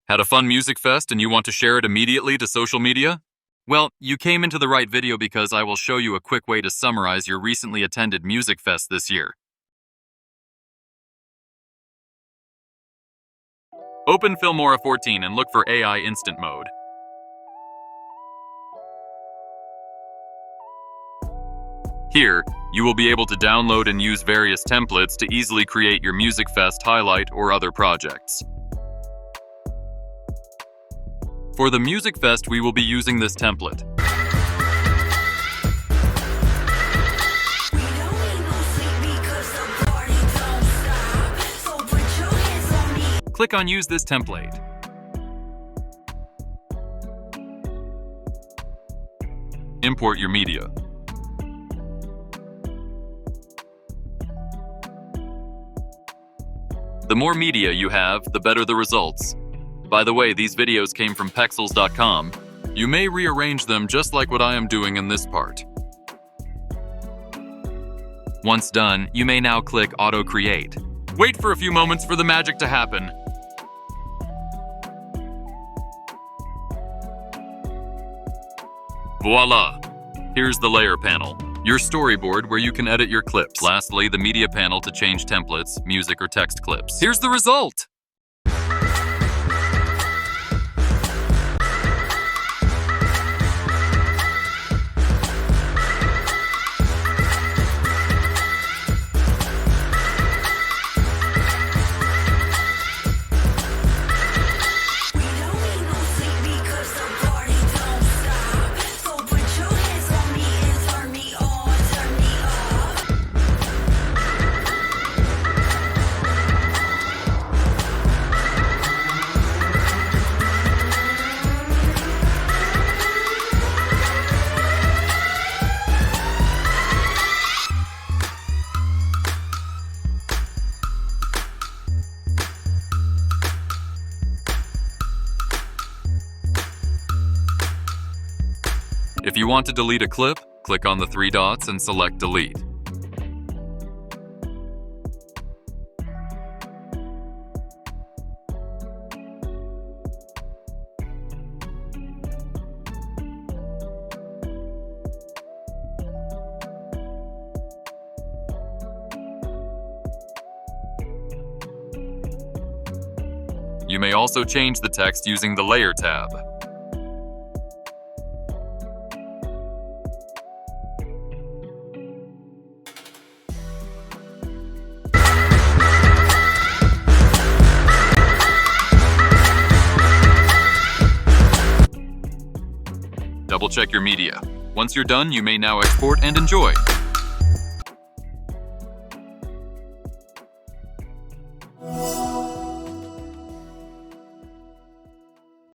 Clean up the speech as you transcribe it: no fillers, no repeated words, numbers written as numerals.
Had a fun music fest and you want to share it immediately to social media? Well, you came into the right video because I will show you a quick way to summarize your recently attended music fest this year. Open Filmora 14 and look for AI Instant Mode. Here, you will be able to download and use various templates to easily create your Music Fest highlight or other projects. For the Music Fest, we will be using this template. Click on Use this template. Import your media. The more media you have, the better the results. By the way, these videos came from pexels.com. You may rearrange them just like what I am doing in this part. Once done, you may now click Auto Create. Wait for a few moments for the magic to happen. Voila! Here's the layer panel, your storyboard where you can edit your clips. Lastly, the media panel to change templates, music or text clips. Here's the result! If you want to delete a clip, click on the three dots and select Delete. You may also change the text using the Layer tab. Double check your media. Once you're done, you may now export and enjoy.